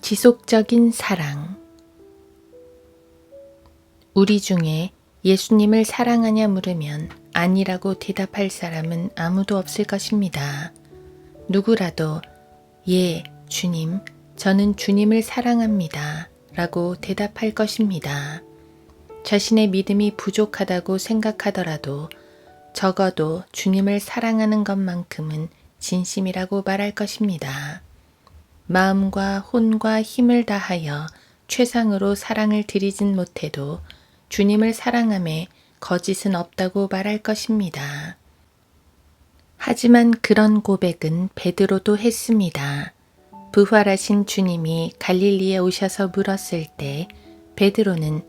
지속적인 사랑. 우리 중에 예수님을 사랑하냐 물으면 아니라고 대답할 사람은 아무도 없을 것입니다. 누구라도 예, 주님, 저는 주님을 사랑합니다 라고 대답할 것입니다. 자신의 믿음이 부족하다고 생각하더라도 적어도 주님을 사랑하는 것만큼은 진심이라고 말할 것입니다. 마음과 혼과 힘을 다하여 최상으로 사랑을 드리진 못해도 주님을 사랑함에 거짓은 없다고 말할 것입니다. 하지만 그런 고백은 베드로도 했습니다. 부활하신 주님이 갈릴리에 오셔서 물었을 때 베드로는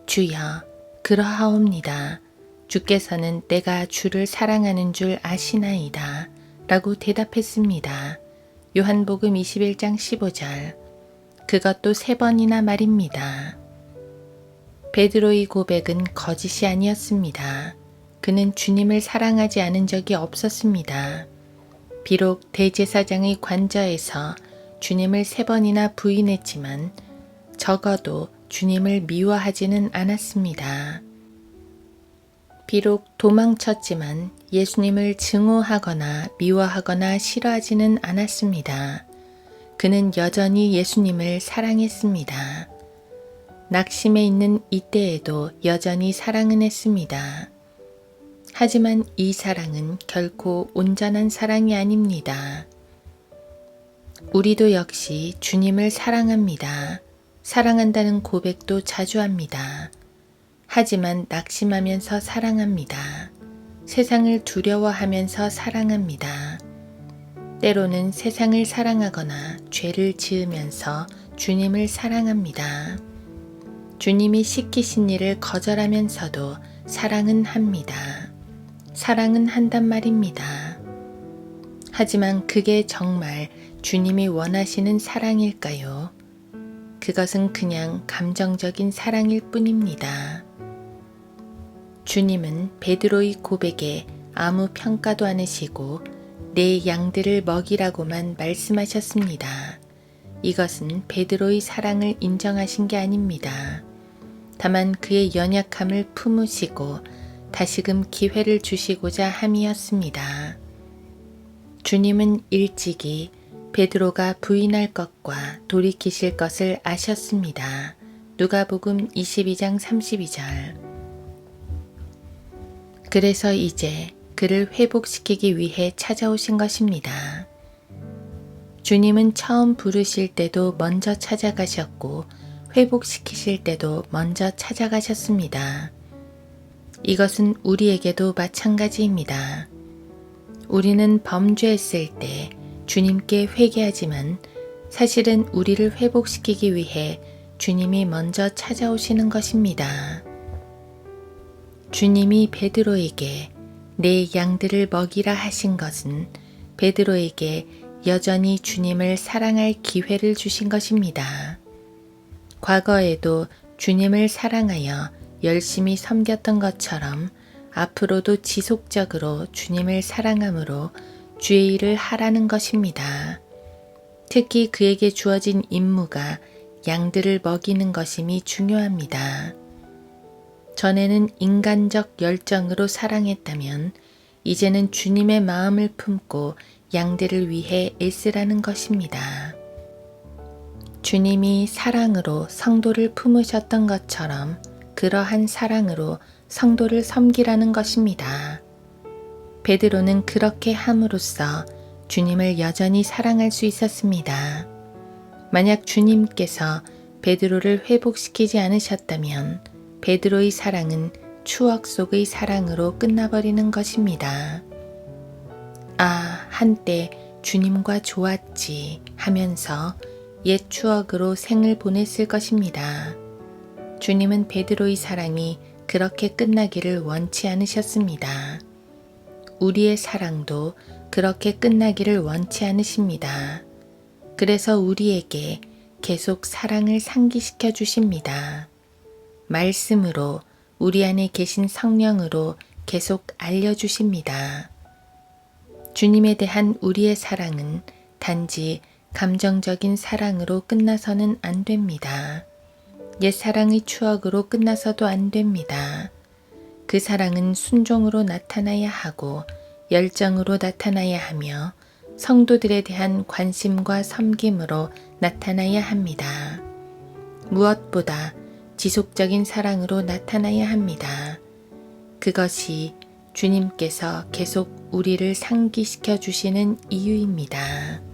주여, 그러하옵니다. 주께서는 내가 주를 사랑하는 줄 아시나이다 라고 대답했습니다. 요한복음 21장 15절. 그것도 3번이나 말입니다. 베드로의 고백은 거짓이 아니었습니다. 그는 주님을 사랑하지 않은 적이 없었습니다. 비록 대제사장의 관저에서 주님을 3번이나 부인했지만 적어도 주님을 미워하지는 않았습니다. 비록 도망쳤지만 예수님을 증오하거나 미워하거나 싫어하지는 않았습니다. 그는 여전히 예수님을 사랑했습니다. 낙심해 있는 이때에도 여전히 사랑은 했습니다. 하지만 이 사랑은 결코 온전한 사랑이 아닙니다. 우리도 역시 주님을 사랑합니다. 사랑한다는 고백도 자주 합니다. 하지만 낙심하면서 사랑합니다. 세상을 두려워하면서 사랑합니다. 때로는 세상을 사랑하거나 죄를 지으면서 주님을 사랑합니다. 주님이 시키신 일을 거절하면서도 사랑은 합니다. 사랑은 한단 말입니다. 하지만 그게 정말 주님이 원하시는 사랑일까요? 그것은 그냥 감정적인 사랑일 뿐입니다. 주님은 베드로의 고백에 아무 평가도 않으시고 내 양들을 먹이라고만 말씀하셨습니다. 이것은 베드로의 사랑을 인정하신 게 아닙니다. 다만 그의 연약함을 품으시고 다시금 기회를 주시고자 함이었습니다. 주님은 일찍이 베드로가 부인할 것과 돌이키실 것을 아셨습니다. 누가복음 22장 32절. 그래서 이제 그를 회복시키기 위해 찾아오신 것입니다. 주님은 처음 부르실 때도 먼저 찾아가셨고 회복시키실 때도 먼저 찾아가셨습니다. 이것은 우리에게도 마찬가지입니다. 우리는 범죄했을 때 주님께 회개하지만 사실은 우리를 회복시키기 위해 주님이 먼저 찾아오시는 것입니다. 주님이 베드로에게 내 양들을 먹이라 하신 것은 베드로에게 여전히 주님을 사랑할 기회를 주신 것입니다. 과거에도 주님을 사랑하여 열심히 섬겼던 것처럼 앞으로도 지속적으로 주님을 사랑함으로 주의 일을 하라는 것입니다. 특히 그에게 주어진 임무가 양들을 먹이는 것임이 중요합니다. 전에는 인간적 열정으로 사랑했다면 이제는 주님의 마음을 품고 양들을 위해 애쓰라는 것입니다. 주님이 사랑으로 성도를 품으셨던 것처럼 그러한 사랑으로 성도를 섬기라는 것입니다. 베드로는 그렇게 함으로써 주님을 여전히 사랑할 수 있었습니다. 만약 주님께서 베드로를 회복시키지 않으셨다면 베드로의 사랑은 추억 속의 사랑으로 끝나버리는 것입니다. 아, 한때 주님과 좋았지 하면서 옛 추억으로 생을 보냈을 것입니다. 주님은 베드로의 사랑이 그렇게 끝나기를 원치 않으셨습니다. 우리의 사랑도 그렇게 끝나기를 원치 않으십니다. 그래서 우리에게 계속 사랑을 상기시켜 주십니다. 말씀으로 우리 안에 계신 성령으로 계속 알려주십니다. 주님에 대한 우리의 사랑은 단지 감정적인 사랑으로 끝나서는 안 됩니다. 옛 사랑의 추억으로 끝나서도 안 됩니다. 그 사랑은 순종으로 나타나야 하고 열정으로 나타나야 하며 성도들에 대한 관심과 섬김으로 나타나야 합니다. 무엇보다 지속적인 사랑으로 나타나야 합니다. 그것이 주님께서 계속 우리를 상기시켜 주시는 이유입니다.